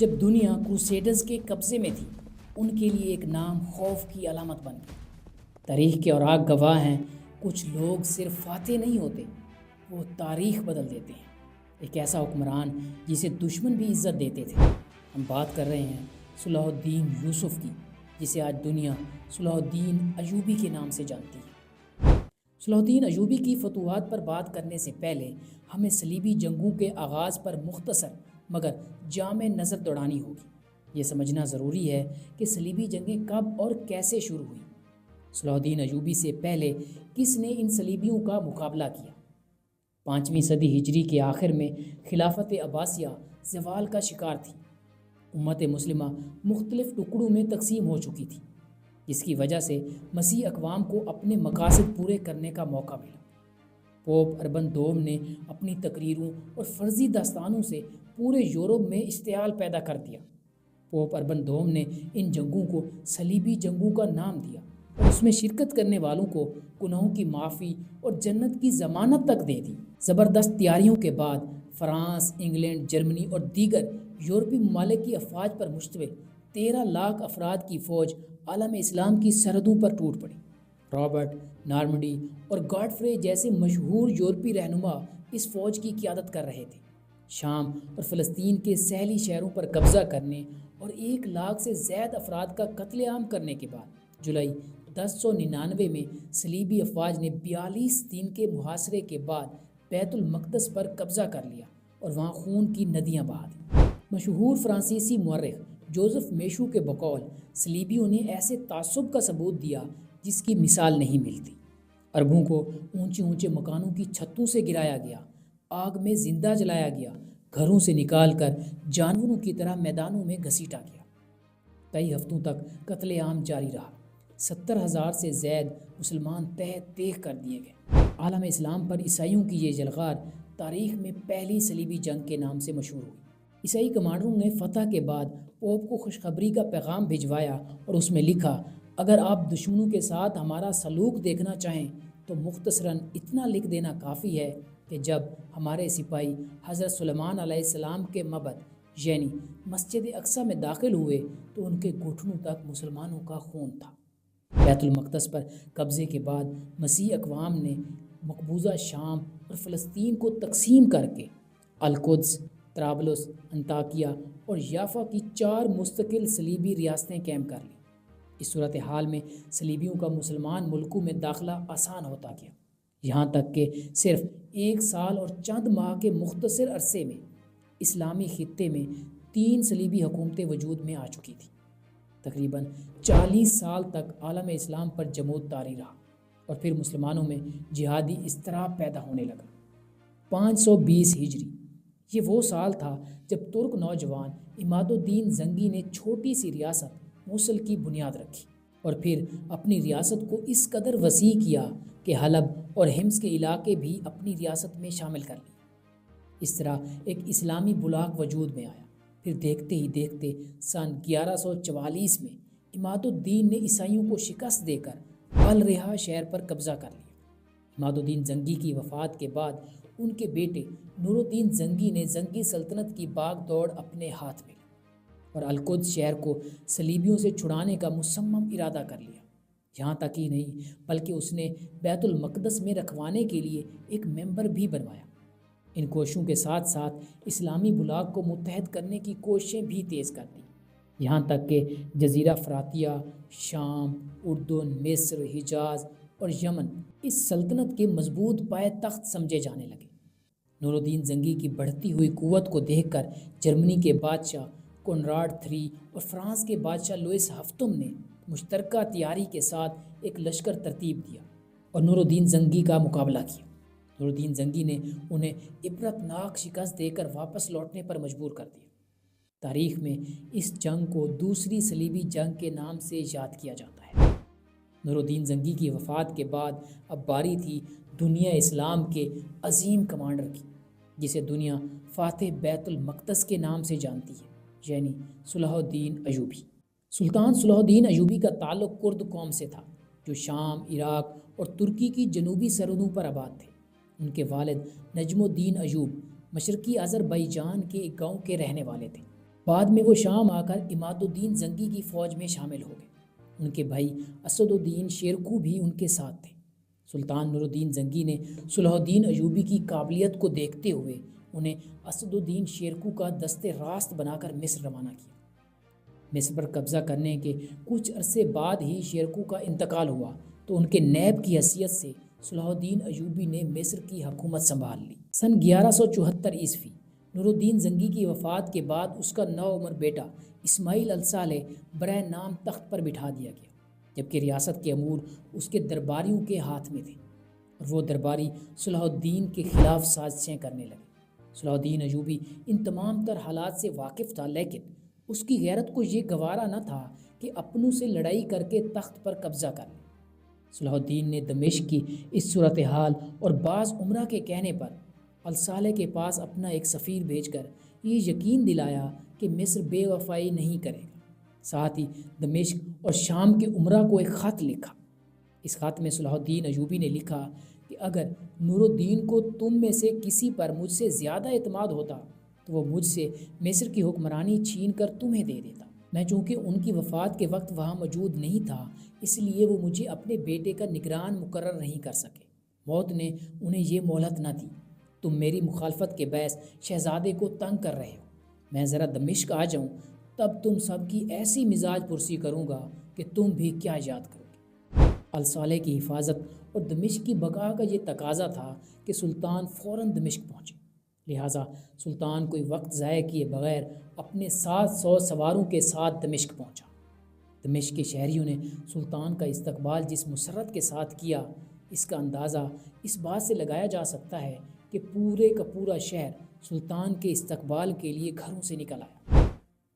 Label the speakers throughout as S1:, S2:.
S1: جب دنیا کروسیڈرز کے قبضے میں تھی، ان کے لیے ایک نام خوف کی علامت بن گیا۔ تاریخ کے اوراق گواہ ہیں، کچھ لوگ صرف فاتح نہیں ہوتے، وہ تاریخ بدل دیتے ہیں۔ ایک ایسا حکمران جسے دشمن بھی عزت دیتے تھے۔ ہم بات کر رہے ہیں صلاح الدین یوسف کی، جسے آج دنیا صلاح الدین ایوبی کے نام سے جانتی ہے۔ صلاح الدین ایوبی کی فتوحات پر بات کرنے سے پہلے ہمیں صلیبی جنگوں کے آغاز پر مختصر مگر جامع نظر دوڑانی ہوگی۔ یہ سمجھنا ضروری ہے کہ صلیبی جنگیں کب اور کیسے شروع ہوئیں۔ صلاح الدین ایوبی سے پہلے کس نے ان صلیبیوں کا مقابلہ کیا؟ 5ویں صدی ہجری کے آخر میں خلافت عباسیہ زوال کا شکار تھی۔ امت مسلمہ مختلف ٹکڑوں میں تقسیم ہو چکی تھی، جس کی وجہ سے مسیح اقوام کو اپنے مقاصد پورے کرنے کا موقع ملا۔ پوپ اربن دوم نے اپنی تقریروں اور فرضی داستانوں سے پورے یورپ میں اشتعال پیدا کر دیا۔ پوپ اربن دوم نے ان جنگوں کو صلیبی جنگوں کا نام دیا اور اس میں شرکت کرنے والوں کو گناہوں کی معافی اور جنت کی ضمانت تک دے دی۔ زبردست تیاریوں کے بعد فرانس، انگلینڈ، جرمنی اور دیگر یورپی ممالک کی افواج پر مشتمل 13 لاکھ افراد کی فوج عالم اسلام کی سرحدوں پر ٹوٹ پڑی۔ رابرٹ نارمنڈی اور گاڈفرے جیسے مشہور یورپی رہنما اس فوج کی قیادت کر رہے تھے۔ شام اور فلسطین کے ساحلی شہروں پر قبضہ کرنے اور 1 لاکھ سے زیادہ افراد کا قتل عام کرنے کے بعد جولائی 1099 میں صلیبی افواج نے 42 دن کے محاصرے کے بعد بیت المقدس پر قبضہ کر لیا اور وہاں خون کی ندیاں بہا دیں۔ مشہور فرانسیسی مورخ جوزف میشو کے بقول صلیبیوں نے ایسے تعصب کا ثبوت دیا جس کی مثال نہیں ملتی۔ عربوں کو اونچے اونچے مکانوں کی چھتوں سے گرایا گیا، آگ میں زندہ جلایا گیا، گھروں سے نکال کر جانوروں کی طرح میدانوں میں گھسیٹا گیا۔ کئی ہفتوں تک قتل عام جاری رہا۔ 70,000 سے زائد مسلمان تہہ تیغ کر دیے گئے۔ عالم اسلام پر عیسائیوں کی یہ جلغار تاریخ میں پہلی صلیبی جنگ کے نام سے مشہور ہوئی۔ عیسائی کمانڈروں نے فتح کے بعد پوپ کو خوشخبری کا پیغام بھجوایا اور اس میں لکھا، اگر آپ دشمنوں کے ساتھ ہمارا سلوک دیکھنا چاہیں تو مختصراً اتنا لکھ دینا کافی ہے کہ جب ہمارے سپاہی حضرت سلیمان علیہ السلام کے معبد یعنی مسجد اقصی میں داخل ہوئے تو ان کے گھٹنوں تک مسلمانوں کا خون تھا۔ بیت المقدس پر قبضے کے بعد مسیح اقوام نے مقبوضہ شام اور فلسطین کو تقسیم کر کے القدس، طرابلس، انطاکیہ اور یافا کی 4 مستقل صلیبی ریاستیں قائم کر لیں۔ اس صورتحال میں صلیبیوں کا مسلمان ملکوں میں داخلہ آسان ہوتا گیا، یہاں تک کہ صرف 1 سال اور چند ماہ کے مختصر عرصے میں اسلامی خطے میں 3 صلیبی حکومتیں وجود میں آ چکی تھیں۔ تقریباً 40 سال تک عالم اسلام پر جمود طاری رہا اور پھر مسلمانوں میں جہادی اضطراب پیدا ہونے لگا۔ 520 ہجری یہ وہ سال تھا جب ترک نوجوان عماد الدین زنگی نے چھوٹی سی ریاست موصل کی بنیاد رکھی اور پھر اپنی ریاست کو اس قدر وسیع کیا کہ حلب اور حمص کے علاقے بھی اپنی ریاست میں شامل کر لیے۔ اس طرح ایک اسلامی بلاک وجود میں آیا۔ پھر دیکھتے ہی دیکھتے سن 1144 میں عماد الدین نے عیسائیوں کو شکست دے کر الرحا شہر پر قبضہ کر لیا۔ عماد الدین زنگی کی وفات کے بعد ان کے بیٹے نور الدین زنگی نے زنگی سلطنت کی باغ دوڑ اپنے ہاتھ میں لی اور القدس شہر کو صلیبیوں سے چھڑانے کا مصمم ارادہ کر لیا۔ یہاں تک ہی نہیں بلکہ اس نے بیت المقدس میں رکھوانے کے لیے ایک ممبر بھی بنوایا۔ ان کوششوں کے ساتھ ساتھ اسلامی بلاک کو متحد کرنے کی کوششیں بھی تیز کر دیں، یہاں تک کہ جزیرہ فراتیہ، شام، اردن، مصر، حجاز اور یمن اس سلطنت کے مضبوط پائے تخت سمجھے جانے لگے۔ نور الدین زنگی کی بڑھتی ہوئی قوت کو دیکھ کر جرمنی کے بادشاہ کنراڈ III اور فرانس کے بادشاہ لوئس ہفتم نے مشترکہ تیاری کے ساتھ ایک لشکر ترتیب دیا اور نور الدین زنگی کا مقابلہ کیا۔ نور الدین زنگی نے انہیں عبرتناک شکست دے کر واپس لوٹنے پر مجبور کر دیا۔ تاریخ میں اس جنگ کو دوسری صلیبی جنگ کے نام سے یاد کیا جاتا ہے۔ نور الدین زنگی کی وفات کے بعد اب باری تھی دنیا اسلام کے عظیم کمانڈر کی، جسے دنیا فاتح بیت المقدس کے نام سے جانتی ہے، یعنی صلاح الدین ایوبی۔ سلطان صلاح الدین ایوبی کا تعلق کرد قوم سے تھا جو شام، عراق اور ترکی کی جنوبی سرحدوں پر آباد تھے۔ ان کے والد نجم الدین ایوب مشرقی آذربائیجان کے ایک گاؤں کے رہنے والے تھے۔ بعد میں وہ شام آ کر عماد الدین زنگی کی فوج میں شامل ہو گئے۔ ان کے بھائی اسد الدین شیرکو بھی ان کے ساتھ تھے۔ سلطان نور الدین زنگی نے صلاح الدین ایوبی کی قابلیت کو دیکھتے ہوئے انہیں اسد الدین شیرکو کا دست راست بنا کر مصر روانہ کیا۔ مصر پر قبضہ کرنے کے کچھ عرصے بعد ہی شیرکو کا انتقال ہوا تو ان کے نیب کی حیثیت سے صلاح الدین ایوبی نے مصر کی حکومت سنبھال لی۔ سن 1174 نور الدین زنگی کی وفات کے بعد اس کا نوعمر بیٹا اسماعیل الصالح برائے نام تخت پر بٹھا دیا گیا، جبکہ ریاست کے امور اس کے درباریوں کے ہاتھ میں تھے اور وہ درباری صلاح الدین کے خلاف سازشیں کرنے لگے۔ صلاح الدین ایوبی ان تمام تر حالات سے واقف تھا، لیکن اس کی غیرت کو یہ گوارا نہ تھا کہ اپنوں سے لڑائی کر کے تخت پر قبضہ کر لے۔ صلاح الدین نے دمشق کی اس صورتحال اور بعض عمرہ کے کہنے پر الصالح کے پاس اپنا ایک سفیر بھیج کر یہ یقین دلایا کہ مصر بے وفائی نہیں کرے گا۔ ساتھ ہی دمشق اور شام کے عمرہ کو ایک خط لکھا۔ اس خط میں صلاح الدین ایوبی نے لکھا کہ اگر نور الدین کو تم میں سے کسی پر مجھ سے زیادہ اعتماد ہوتا تو وہ مجھ سے مصر کی حکمرانی چھین کر تمہیں دے دیتا۔ میں چونکہ ان کی وفات کے وقت وہاں موجود نہیں تھا، اس لیے وہ مجھے اپنے بیٹے کا نگران مقرر نہیں کر سکے۔ موت نے انہیں یہ مہلت نہ دی۔ تم میری مخالفت کے باعث شہزادے کو تنگ کر رہے ہو۔ میں ذرا دمشق آ جاؤں تب تم سب کی ایسی مزاج پرسی کروں گا کہ تم بھی کیا یاد کرو گے۔ الصالح کی حفاظت اور دمشق کی بقا کا یہ تقاضا تھا کہ سلطان فوراً دمشق پہنچے، لہٰذا سلطان کوئی وقت ضائع کیے بغیر اپنے 700 سواروں کے ساتھ دمشق پہنچا۔ دمشق کے شہریوں نے سلطان کا استقبال جس مسرت کے ساتھ کیا، اس کا اندازہ اس بات سے لگایا جا سکتا ہے کہ پورے کا پورا شہر سلطان کے استقبال کے لیے گھروں سے نکل آیا۔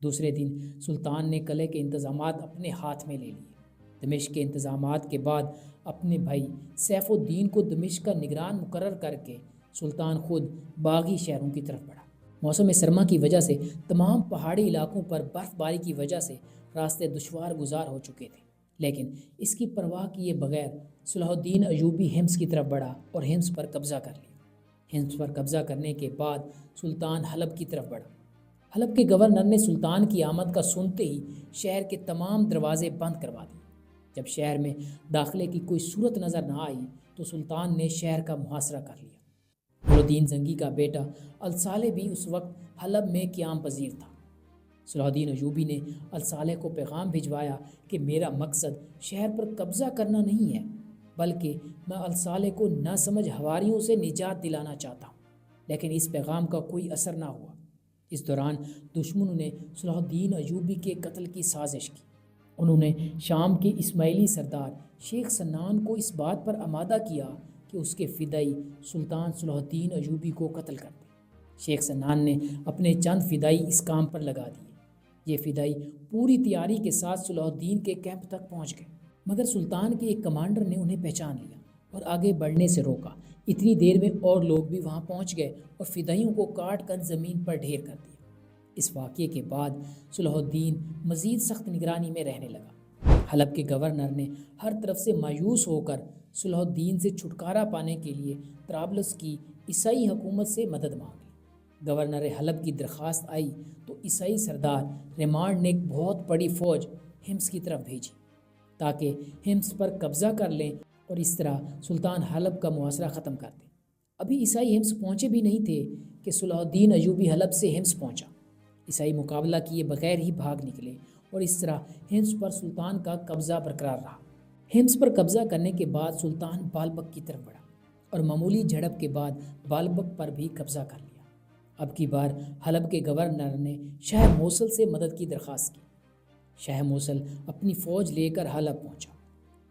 S1: دوسرے دن سلطان نے قلعے کے انتظامات اپنے ہاتھ میں لے لیے۔ دمشق کے انتظامات کے بعد اپنے بھائی سیف الدین کو دمشق کا نگران مقرر کر کے سلطان خود باغی شہروں کی طرف بڑھا۔ موسم سرما کی وجہ سے تمام پہاڑی علاقوں پر برف باری کی وجہ سے راستے دشوار گزار ہو چکے تھے، لیکن اس کی پرواہ کیے بغیر صلاح الدین ایوبی حمص کی طرف بڑھا اور حمص پر قبضہ کر لیا۔ حمص پر قبضہ کرنے کے بعد سلطان حلب کی طرف بڑھا۔ حلب کے گورنر نے سلطان کی آمد کا سنتے ہی شہر کے تمام دروازے بند کروا دیے۔ جب شہر میں داخلے کی کوئی صورت نظر نہ آئی تو سلطان نے شہر کا محاصرہ کر لیا۔ نور الدین زنگی کا بیٹا الصالح بھی اس وقت حلب میں قیام پذیر تھا۔ صلاح الدین ایوبی نے الصالح کو پیغام بھجوایا کہ میرا مقصد شہر پر قبضہ کرنا نہیں ہے، بلکہ میں الصالح کو نہ سمجھ ہواریوں سے نجات دلانا چاہتا ہوں۔ لیکن اس پیغام کا کوئی اثر نہ ہوا۔ اس دوران دشمنوں نے صلاح الدین ایوبی کے قتل کی سازش کی۔ انہوں نے شام کے اسماعیلی سردار شیخ سنان کو اس بات پر آمادہ کیا کہ اس کے فدائی سلطان صلاح الدین ایوبی کو قتل کر دیں۔ شیخ سنان نے اپنے چند فدائی اس کام پر لگا دیے۔ یہ فدائی پوری تیاری کے ساتھ صلاح الدین کے کیمپ تک پہنچ گئے، مگر سلطان کے ایک کمانڈر نے انہیں پہچان لیا اور آگے بڑھنے سے روکا۔ اتنی دیر میں اور لوگ بھی وہاں پہنچ گئے اور فدائیوں کو کاٹ کر زمین پر ڈھیر کر دیا۔ اس واقعے کے بعد صلاح الدین مزید سخت نگرانی میں رہنے لگا۔ حلب کے گورنر نے ہر طرف سے مایوس ہو کر صلاح الدین سے چھٹکارا پانے کے لیے طرابلس کی عیسائی حکومت سے مدد مانگی۔ گورنر حلب کی درخواست آئی تو عیسائی سردار ریمانڈ نے ایک بہت بڑی فوج حمص کی طرف بھیجی تاکہ حمص پر قبضہ کر لیں اور اس طرح سلطان حلب کا محاصرہ ختم کر دیں۔ ابھی عیسائی حمص پہنچے بھی نہیں تھے کہ صلاح الدین ایوبی حلب سے حمص پہنچا۔ عیسائی مقابلہ کیے بغیر ہی بھاگ نکلے اور اس طرح حمص پر سلطان کا قبضہ برقرار رہا۔ حمص پر قبضہ کرنے کے بعد سلطان بالبک کی طرف بڑھا اور معمولی جھڑپ کے بعد بالبک پر بھی قبضہ کر لیا۔ اب کی بار حلب کے گورنر نے شاہ موصل سے مدد کی درخواست کی۔ شاہ موصل اپنی فوج لے کر حلب پہنچا۔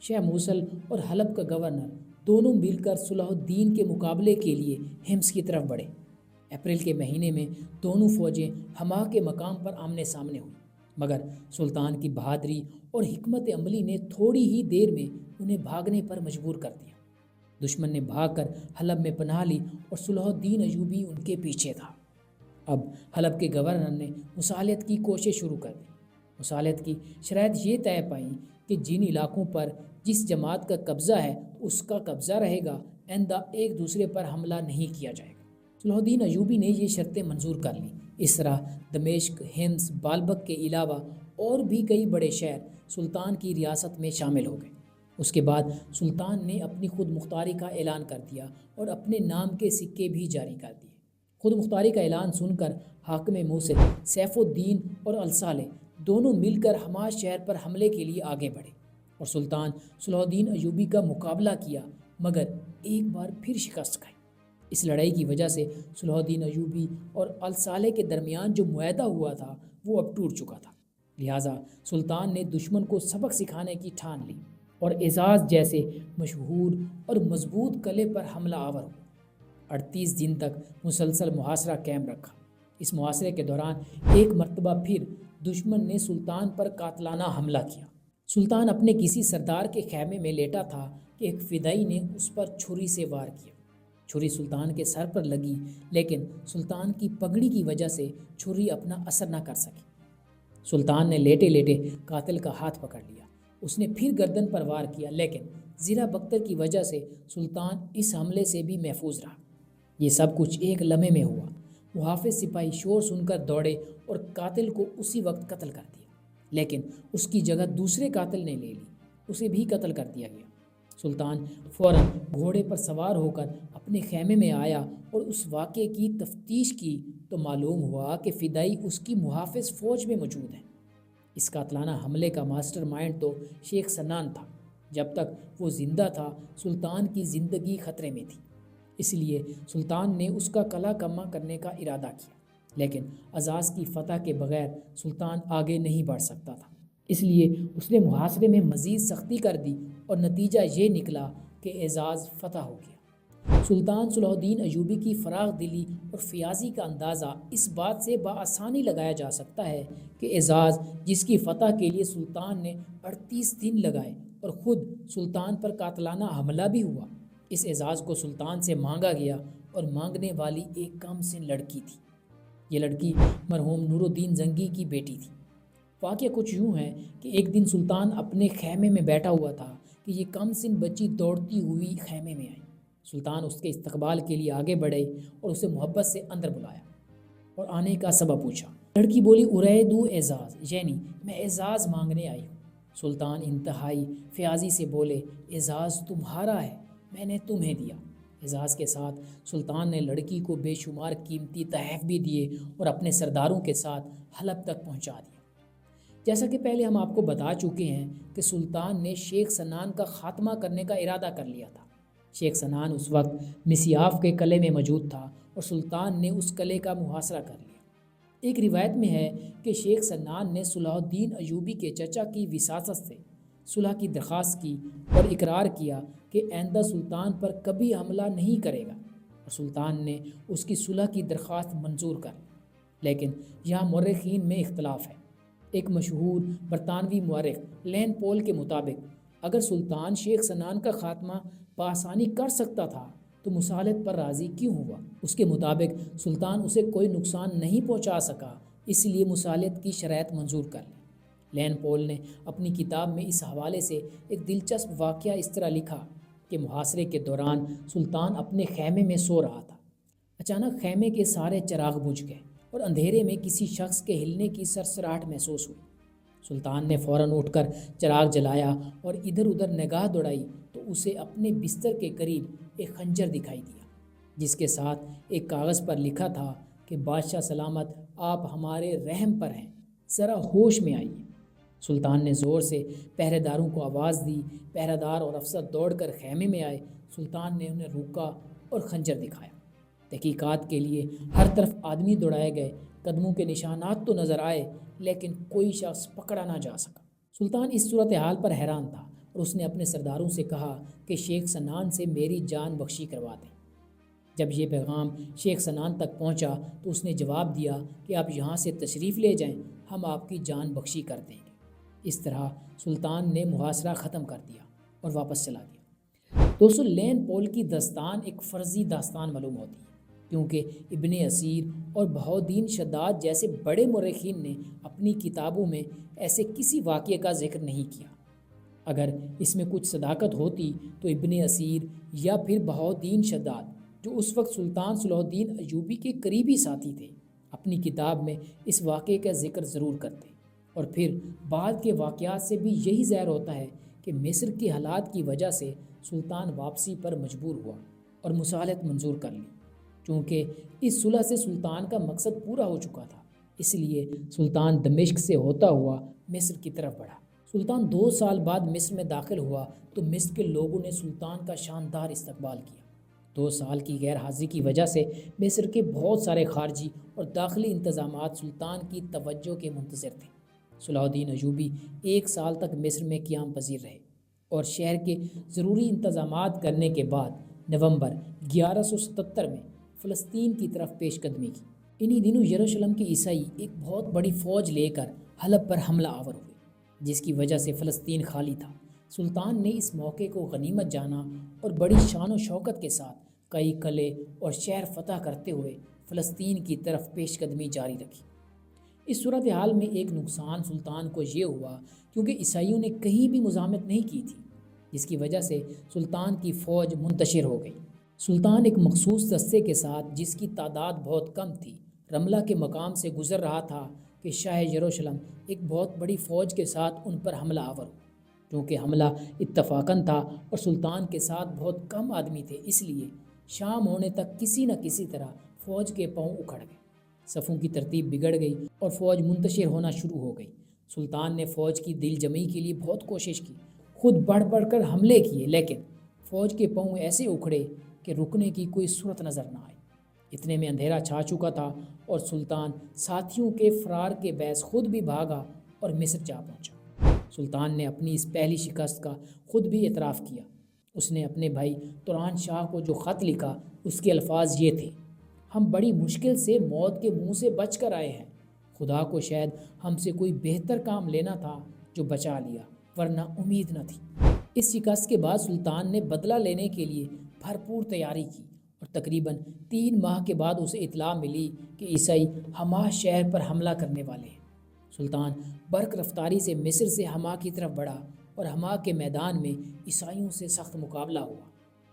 S1: شاہ موصل اور حلب کا گورنر دونوں مل کر صلاح الدین کے مقابلے کے لیے حمص کی طرف بڑھے۔ اپریل کے مہینے میں دونوں فوجیں ہما کے مقام پر آمنے سامنے ہوئیں، مگر سلطان کی بہادری اور حکمت عملی نے تھوڑی ہی دیر میں انہیں بھاگنے پر مجبور کر دیا۔ دشمن نے بھاگ کر حلب میں پناہ لی اور صلاح الدین ایوبی ان کے پیچھے تھا۔ اب حلب کے گورنر نے مصالحت کی کوشش شروع کر دی۔ مصالحت کی شرائط یہ طے پائیں کہ جن علاقوں پر جس جماعت کا قبضہ ہے اس کا قبضہ رہے گا، آئندہ ایک دوسرے پر حملہ نہیں کیا جائے گا۔ صلاح الدین ایوبی نے یہ شرطیں منظور کر لیں، اس طرح دمشق، حمص، بالبک کے علاوہ اور بھی کئی بڑے شہر سلطان کی ریاست میں شامل ہو گئے۔ اس کے بعد سلطان نے اپنی خود مختاری کا اعلان کر دیا اور اپنے نام کے سکے بھی جاری کر دیے۔ خود مختاری کا اعلان سن کر حاکم موصل سیف الدین اور الصالح دونوں مل کر حماس شہر پر حملے کے لیے آگے بڑھے اور سلطان صلاح الدین ایوبی کا مقابلہ کیا، مگر ایک بار پھر شکست کھائی۔ اس لڑائی کی وجہ سے صلاح الدین ایوبی اور الصالح کے درمیان جو معاہدہ ہوا تھا وہ اب ٹوٹ چکا تھا، لہٰذا سلطان نے دشمن کو سبق سکھانے کی ٹھان لی اور اعزاز جیسے مشہور اور مضبوط قلعے پر حملہ آور ہوا۔ 38 دن تک مسلسل محاصرہ قائم رکھا۔ اس محاصرے کے دوران ایک مرتبہ پھر دشمن نے سلطان پر قاتلانہ حملہ کیا۔ سلطان اپنے کسی سردار کے خیمے میں لیٹا تھا کہ ایک فدائی نے اس پر چھری سے وار کیا۔ چھری سلطان کے سر پر لگی، لیکن سلطان کی پگڑی کی وجہ سے چھری اپنا اثر نہ کر سکی۔ سلطان نے لیٹے لیٹے قاتل کا ہاتھ پکڑ لیا۔ اس نے پھر گردن پر وار کیا، لیکن زرہ بختر کی وجہ سے سلطان اس حملے سے بھی محفوظ رہا۔ یہ سب کچھ ایک لمحے میں ہوا۔ محافظ سپاہی شور سن کر دوڑے اور قاتل کو اسی وقت قتل کر دیا، لیکن اس کی جگہ دوسرے قاتل نے لے لی، اسے بھی قتل کر دیا گیا۔ سلطان فوراً گھوڑے پر سوار ہو کر اپنے خیمے میں آیا اور اس واقعے کی تفتیش کی تو معلوم ہوا کہ فدائی اس کی محافظ فوج میں موجود ہیں۔ اس قاتلانہ حملے کا ماسٹر مائنڈ تو شیخ سنان تھا۔ جب تک وہ زندہ تھا سلطان کی زندگی خطرے میں تھی، اس لیے سلطان نے اس کا قلعہ کما کرنے کا ارادہ کیا، لیکن اعزاز کی فتح کے بغیر سلطان آگے نہیں بڑھ سکتا تھا۔ اس لیے اس نے محاصرے میں مزید سختی کر دی اور نتیجہ یہ نکلا کہ اعزاز فتح ہو گیا۔ سلطان صلاح الدین ایوبی کی فراخ دلی اور فیاضی کا اندازہ اس بات سے بآسانی لگایا جا سکتا ہے کہ اعزاز، جس کی فتح کے لیے سلطان نے 38 دن لگائے اور خود سلطان پر قاتلانہ حملہ بھی ہوا، اس اعزاز کو سلطان سے مانگا گیا اور مانگنے والی ایک کم سن لڑکی تھی۔ یہ لڑکی مرحوم نور الدین زنگی کی بیٹی تھی۔ واقعہ کچھ یوں ہے کہ ایک دن سلطان اپنے خیمے میں بیٹھا ہوا تھا کہ یہ کم سن بچی دوڑتی ہوئی خیمے میں آئی۔ سلطان اس کے استقبال کے لیے آگے بڑھے اور اسے محبت سے اندر بلایا اور آنے کا سبب پوچھا۔ لڑکی بولی، اریدو اعزاز، یعنی میں اعزاز مانگنے آئی ہوں۔ سلطان انتہائی فیاضی سے بولے، اعزاز تمہارا ہے، میں نے تمہیں دیا۔ اعزاز کے ساتھ سلطان نے لڑکی کو بے شمار قیمتی تحائف بھی دیے اور اپنے سرداروں کے ساتھ حلب تک پہنچا دیا۔ جیسا کہ پہلے ہم آپ کو بتا چکے ہیں کہ سلطان نے شیخ سنان کا خاتمہ کرنے کا ارادہ کر لیا تھا۔ شیخ سنان اس وقت مسیاف کے قلعے میں موجود تھا اور سلطان نے اس قلعے کا محاصرہ کر لیا۔ ایک روایت میں ہے کہ شیخ سنان نے صلاح الدین ایوبی کے چچا کی وساطت سے صلح کی درخواست کی اور اقرار کیا کہ آئندہ سلطان پر کبھی حملہ نہیں کرے گا، اور سلطان نے اس کی صلح کی درخواست منظور کر لی۔ لیکن یہاں مورخین میں اختلاف ہے۔ ایک مشہور برطانوی مورخ لین پول کے مطابق اگر سلطان شیخ سنان کا خاتمہ بآسانی کر سکتا تھا تو مصالحت پر راضی کیوں ہوا؟ اس کے مطابق سلطان اسے کوئی نقصان نہیں پہنچا سکا، اس لیے مصالحت کی شرائط منظور کر لی۔ لین پول نے اپنی کتاب میں اس حوالے سے ایک دلچسپ واقعہ اس طرح لکھا کہ محاصرے کے دوران سلطان اپنے خیمے میں سو رہا تھا۔ اچانک خیمے کے سارے چراغ بجھ گئے اور اندھیرے میں کسی شخص کے ہلنے کی سرسراہٹ محسوس ہوئی۔ سلطان نے فوراً اٹھ کر چراغ جلایا اور ادھر ادھر نگاہ دوڑائی تو اسے اپنے بستر کے قریب ایک خنجر دکھائی دیا، جس کے ساتھ ایک کاغذ پر لکھا تھا کہ بادشاہ سلامت، آپ ہمارے رحم پر ہیں، ذرا ہوش میں آئیے۔ سلطان نے زور سے پہرے داروں کو آواز دی۔ پہرے دار اور افسر دوڑ کر خیمے میں آئے۔ سلطان نے انہیں روکا اور خنجر دکھایا۔ تحقیقات کے لیے ہر طرف آدمی دوڑائے گئے، قدموں کے نشانات تو نظر آئے لیکن کوئی شخص پکڑا نہ جا سکا۔ سلطان اس صورتحال پر حیران تھا اور اس نے اپنے سرداروں سے کہا کہ شیخ سنان سے میری جان بخشی کروا دیں۔ جب یہ پیغام شیخ سنان تک پہنچا تو اس نے جواب دیا کہ آپ یہاں سے تشریف لے جائیں، ہم آپ کی جان بخشی کر دیں گے۔ اس طرح سلطان نے محاصرہ ختم کر دیا اور واپس چلا گیا۔ دوستو، لین پول کی داستان ایک فرضی داستان معلوم ہوتی ہے، کیونکہ ابن اسیر اور بہاؤالدین شداد جیسے بڑے مورخین نے اپنی کتابوں میں ایسے کسی واقعے کا ذکر نہیں کیا۔ اگر اس میں کچھ صداقت ہوتی تو ابن اسیر یا پھر بہاؤالدین شداد، جو اس وقت سلطان صلاح الدین ایوبی کے قریبی ساتھی تھے، اپنی کتاب میں اس واقعے کا ذکر ضرور کرتے ہیں، اور پھر بعد کے واقعات سے بھی یہی ظاہر ہوتا ہے کہ مصر کی حالات کی وجہ سے سلطان واپسی پر مجبور ہوا اور مصالحت منظور کر لی۔ چونکہ اس صلح سے سلطان کا مقصد پورا ہو چکا تھا، اس لیے سلطان دمشق سے ہوتا ہوا مصر کی طرف بڑھا۔ سلطان 2 سال بعد مصر میں داخل ہوا تو مصر کے لوگوں نے سلطان کا شاندار استقبال کیا۔ 2 سال کی غیر حاضری کی وجہ سے مصر کے بہت سارے خارجی اور داخلی انتظامات سلطان کی توجہ کے منتظر تھے۔ صلاح الدین ایوبی 1 سال تک مصر میں قیام پذیر رہے اور شہر کے ضروری انتظامات کرنے کے بعد نومبر 1177 میں فلسطین کی طرف پیش قدمی کی۔ انہی دنوں یروشلم کے عیسائی ایک بہت بڑی فوج لے کر حلب پر حملہ آور ہوئے، جس کی وجہ سے فلسطین خالی تھا۔ سلطان نے اس موقع کو غنیمت جانا اور بڑی شان و شوکت کے ساتھ کئی قلعے اور شہر فتح کرتے ہوئے فلسطین کی طرف پیش قدمی جاری رکھی۔ اس صورتحال میں ایک نقصان سلطان کو یہ ہوا کیونکہ عیسائیوں نے کہیں بھی مزاحمت نہیں کی تھی، جس کی وجہ سے سلطان کی فوج منتشر ہو گئی۔ سلطان ایک مخصوص دستے کے ساتھ، جس کی تعداد بہت کم تھی، رملہ کے مقام سے گزر رہا تھا کہ شاہ یروشلم ایک بہت بڑی فوج کے ساتھ ان پر حملہ آور ہوا۔ چونکہ حملہ اتفاقاً تھا اور سلطان کے ساتھ بہت کم آدمی تھے، اس لیے شام ہونے تک کسی نہ کسی طرح فوج کے پاؤں اکھڑ گئے، صفوں کی ترتیب بگڑ گئی اور فوج منتشر ہونا شروع ہو گئی۔ سلطان نے فوج کی دل جمعی کے لیے بہت کوشش کی، خود بڑھ بڑھ کر حملے کیے، لیکن فوج کے پاؤں ایسے اکھڑے کہ رکنے کی کوئی صورت نظر نہ آئی۔ اتنے میں اندھیرا چھا چکا تھا اور سلطان ساتھیوں کے فرار کے باعث خود بھی بھاگا اور مصر جا پہنچا۔ سلطان نے اپنی اس پہلی شکست کا خود بھی اعتراف کیا۔ اس نے اپنے بھائی توران شاہ کو جو خط لکھا، اس کے الفاظ یہ تھے: ہم بڑی مشکل سے موت کے منہ سے بچ کر آئے ہیں۔ خدا کو شاید ہم سے کوئی بہتر کام لینا تھا جو بچا لیا، ورنہ امید نہ تھی۔ اس شکست کے بعد سلطان نے بدلہ لینے کے لیے بھرپور تیاری کی اور تقریباً 3 ماہ کے بعد اسے اطلاع ملی کہ عیسائی حما شہر پر حملہ کرنے والے ہیں۔ سلطان برق رفتاری سے مصر سے حما کی طرف بڑھا اور حما کے میدان میں عیسائیوں سے سخت مقابلہ ہوا۔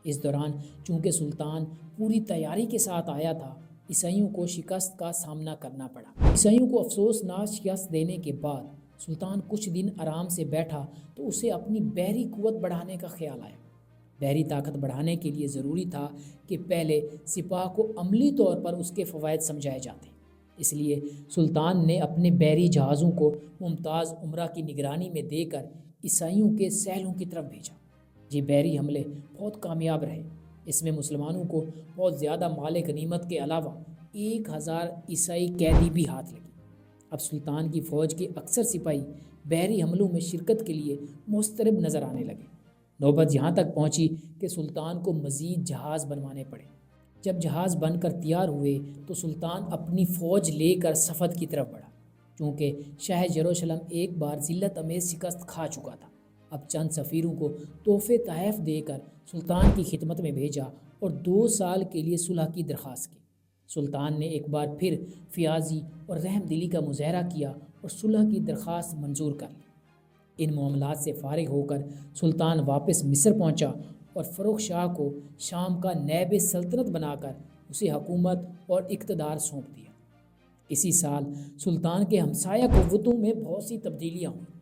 S1: اس دوران چونکہ سلطان پوری تیاری کے ساتھ آیا تھا، عیسائیوں کو شکست کا سامنا کرنا پڑا۔ عیسائیوں کو افسوسناک شکست دینے کے بعد سلطان کچھ دن آرام سے بیٹھا تو اسے اپنی بحری قوت بڑھانے کا خیال آیا۔ بحری طاقت بڑھانے کے لیے ضروری تھا کہ پہلے سپاہ کو عملی طور پر اس کے فوائد سمجھائے جاتے، اس لیے سلطان نے اپنے بحری جہازوں کو ممتاز امرا کی نگرانی میں دے کر عیسائیوں کے ساحلوں کی طرف بھیجا۔ یہ بحری حملے بہت کامیاب رہے۔ اس میں مسلمانوں کو بہت زیادہ مال غنیمت کے علاوہ 1000 عیسائی قیدی بھی ہاتھ لگے۔ اب سلطان کی فوج کے اکثر سپاہی بحری حملوں میں شرکت کے لیے مضطرب نظر آنے لگے۔ نوبت یہاں تک پہنچی کہ سلطان کو مزید جہاز بنوانے پڑے۔ جب جہاز بن کر تیار ہوئے تو سلطان اپنی فوج لے کر صفد کی طرف بڑھا۔ چونکہ شاہ یروشلم ایک بار ذلت آمیز شکست کھا چکا تھا، اب چند سفیروں کو تحفے تحائف دے کر سلطان کی خدمت میں بھیجا اور 2 سال کے لیے صلح کی درخواست کی۔ سلطان نے ایک بار پھر فیاضی اور رحم دلی کا مظاہرہ کیا اور صلح کی درخواست منظور کر لی۔ ان معاملات سے فارغ ہو کر سلطان واپس مصر پہنچا اور فروخ شاہ کو شام کا نائب سلطنت بنا کر اسے حکومت اور اقتدار سونپ دیا۔ اسی سال سلطان کے ہمسایہ قوتوں میں بہت سی تبدیلیاں ہوئیں۔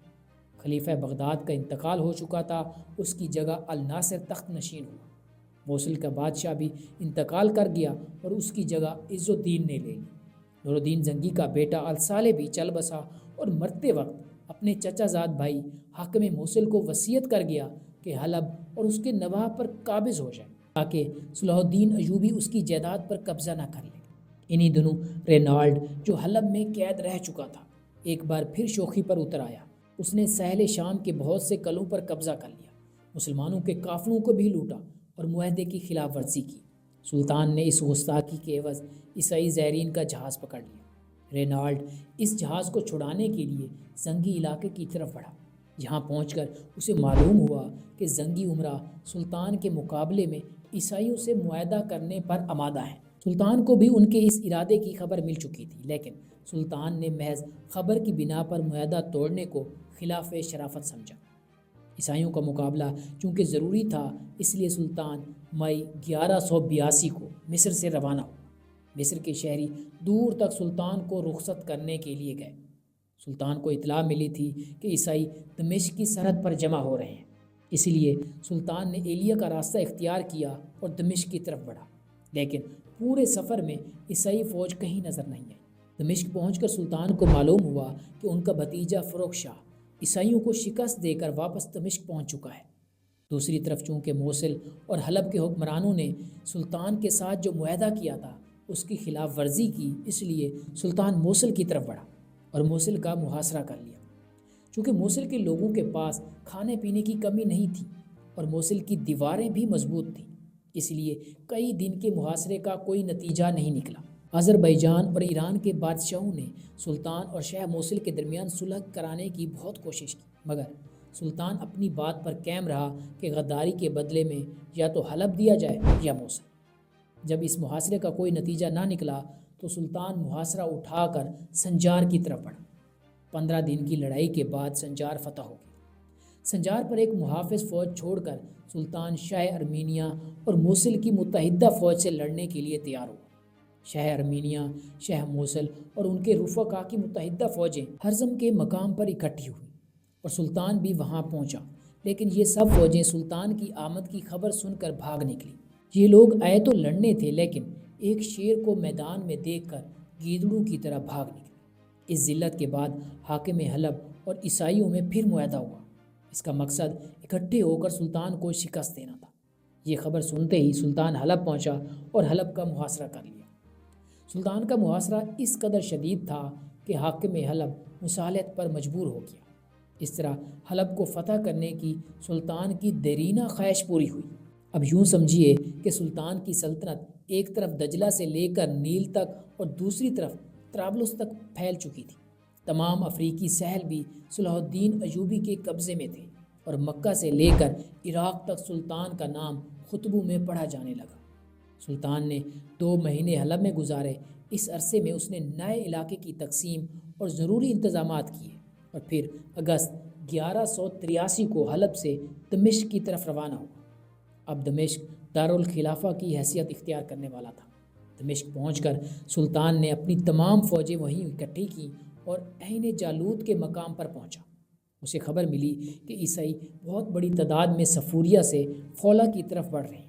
S1: خلیفہ بغداد کا انتقال ہو چکا تھا، اس کی جگہ الناصر تخت نشین ہوا۔ موصل کا بادشاہ بھی انتقال کر گیا اور اس کی جگہ عز الدین نے لے لی۔ نور الدین زنگی کا بیٹا الصالح بھی چل بسا اور مرتے وقت اپنے چچا زاد بھائی حاکم موصل کو وصیت کر گیا کہ حلب اور اس کے نواح پر قابض ہو جائے تاکہ صلاح الدین ایوبی اس کی جائیداد پر قبضہ نہ کر لے۔ انہی دنوں رینالڈ، جو حلب میں قید رہ چکا تھا، ایک بار پھر شوخی پر اتر آیا۔ اس نے ساحل شام کے بہت سے قلعوں پر قبضہ کر لیا، مسلمانوں کے قافلوں کو بھی لوٹا اور معاہدے کی خلاف ورزی کی۔ سلطان نے اس گستاخی کے عوض عیسائی زائرین کا جہاز پکڑ لیا۔ رینالڈ اس جہاز کو چھڑانے کے لیے زنگی علاقے کی طرف بڑھا۔ یہاں پہنچ کر اسے معلوم ہوا کہ زنگی عمرہ سلطان کے مقابلے میں عیسائیوں سے معاہدہ کرنے پر آمادہ ہیں۔ سلطان کو بھی ان کے اس ارادے کی خبر مل چکی تھی، لیکن سلطان نے محض خبر کی بنا پر معاہدہ توڑنے کو خلاف شرافت سمجھا۔ عیسائیوں کا مقابلہ چونکہ ضروری تھا، اس لیے سلطان مئی 1182 کو مصر سے روانہ ہوا۔ مصر کے شہری دور تک سلطان کو رخصت کرنے کے لیے گئے۔ سلطان کو اطلاع ملی تھی کہ عیسائی دمشق کی سرحد پر جمع ہو رہے ہیں، اس لیے سلطان نے ایلیا کا راستہ اختیار کیا اور دمشق کی طرف بڑھا، لیکن پورے سفر میں عیسائی فوج کہیں نظر نہیں آئی۔ دمشق پہنچ کر سلطان کو معلوم ہوا کہ ان کا بھتیجا فروخ شاہ عیسائیوں کو شکست دے کر واپس دمشق پہنچ چکا ہے۔ دوسری طرف چونکہ موصل اور حلب کے حکمرانوں نے سلطان کے ساتھ جو معاہدہ کیا تھا اس کی خلاف ورزی کی، اس لیے سلطان موصل کی طرف بڑھا اور موصل کا محاصرہ کر لیا۔ چونکہ موصل کے لوگوں کے پاس کھانے پینے کی کمی نہیں تھی اور موصل کی دیواریں بھی مضبوط تھیں، اس لیے کئی دن کے محاصرے کا کوئی نتیجہ نہیں نکلا۔ آذربائیجان اور ایران کے بادشاہوں نے سلطان اور شہ موصل کے درمیان صلح کرانے کی بہت کوشش کی، مگر سلطان اپنی بات پر قائم رہا کہ غداری کے بدلے میں یا تو حلب دیا جائے یا موصل۔ جب اس محاصرے کا کوئی نتیجہ نہ نکلا تو سلطان محاصرہ اٹھا کر سنجار کی طرف بڑھا۔ 15 دن کی لڑائی کے بعد سنجار فتح ہو گیا۔ سنجار پر ایک محافظ فوج چھوڑ کر سلطان شاہ ارمینیا اور موصل کی متحدہ فوج سے لڑنے کے لیے تیار ہوا۔ شاہ ارمینیا، شاہ موصل اور ان کے رفقا کی متحدہ فوجیں ہرزم کے مقام پر اکٹھی ہوئیں اور سلطان بھی وہاں پہنچا، لیکن یہ سب فوجیں سلطان کی آمد کی خبر سن کر بھاگ نکلی۔ یہ لوگ آئے تو لڑنے تھے، لیکن ایک شیر کو میدان میں دیکھ کر گیدڑوں کی طرح بھاگ نکلے۔ اس ذلت کے بعد حاکم حلب اور عیسائیوں میں پھر معاہدہ ہوا۔ اس کا مقصد اکٹھے ہو کر سلطان کو شکست دینا تھا۔ یہ خبر سنتے ہی سلطان حلب پہنچا اور حلب کا محاصرہ کر لیا۔ سلطان کا محاصرہ اس قدر شدید تھا کہ حاکم حلب مصالحت پر مجبور ہو گیا۔ اس طرح حلب کو فتح کرنے کی سلطان کی دیرینہ خواہش پوری ہوئی۔ اب یوں سمجھیے کہ سلطان کی سلطنت ایک طرف دجلہ سے لے کر نیل تک اور دوسری طرف طرابلس تک پھیل چکی تھی۔ تمام افریقی ساحل بھی صلاح الدین ایوبی کے قبضے میں تھے اور مکہ سے لے کر عراق تک سلطان کا نام خطبوں میں پڑھا جانے لگا۔ سلطان نے 2 مہینے حلب میں گزارے۔ اس عرصے میں اس نے نئے علاقے کی تقسیم اور ضروری انتظامات کیے اور پھر اگست 1183 کو حلب سے دمشق کی طرف روانہ ہوا۔ اب دمشق دارالخلافہ کی حیثیت اختیار کرنے والا تھا۔ دمشق پہنچ کر سلطان نے اپنی تمام فوجیں وہیں اکٹھی کیں اور عین جالوت کے مقام پر پہنچا۔ اسے خبر ملی کہ عیسائی بہت بڑی تعداد میں صفوریہ سے فولا کی طرف بڑھ رہے ہیں۔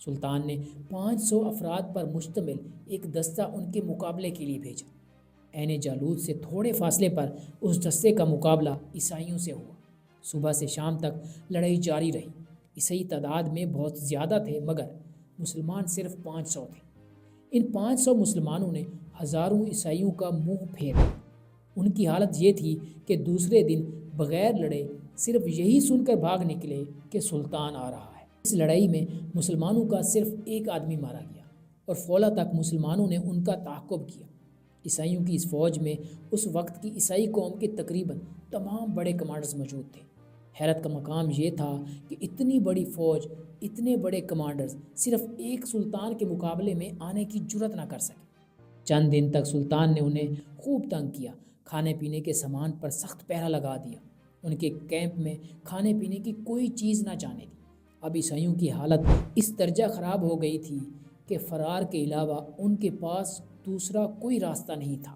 S1: سلطان نے 500 افراد پر مشتمل ایک دستہ ان کے مقابلے کے لیے بھیجا۔ عین جالوت سے تھوڑے فاصلے پر اس دستے کا مقابلہ عیسائیوں سے ہوا۔ صبح سے شام تک لڑائی جاری رہی۔ عیسائی تعداد میں بہت زیادہ تھے، مگر مسلمان صرف 500 تھے۔ ان 500 مسلمانوں نے ہزاروں عیسائیوں کا منہ پھیر دیا۔ ان کی حالت یہ تھی کہ دوسرے دن بغیر لڑے صرف یہی سن کر بھاگ نکلے کہ سلطان آ رہا ہے۔ اس لڑائی میں مسلمانوں کا صرف ایک آدمی مارا گیا اور فولا تک مسلمانوں نے ان کا تعاقب کیا۔ عیسائیوں کی اس فوج میں اس وقت کی عیسائی قوم کے تقریباً تمام بڑے کمانڈرز موجود تھے۔ حیرت کا مقام یہ تھا کہ اتنی بڑی فوج، اتنے بڑے کمانڈرز صرف ایک سلطان کے مقابلے میں آنے کی جرت نہ کر سکے۔ چند دن تک سلطان نے انہیں خوب تنگ کیا، کھانے پینے کے سامان پر سخت پہرا لگا دیا، ان کے کیمپ میں کھانے پینے کی کوئی چیز نہ جانے دی۔ اب عیسائیوں کی حالت اس درجہ خراب ہو گئی تھی کہ فرار کے علاوہ ان کے پاس دوسرا کوئی راستہ نہیں تھا۔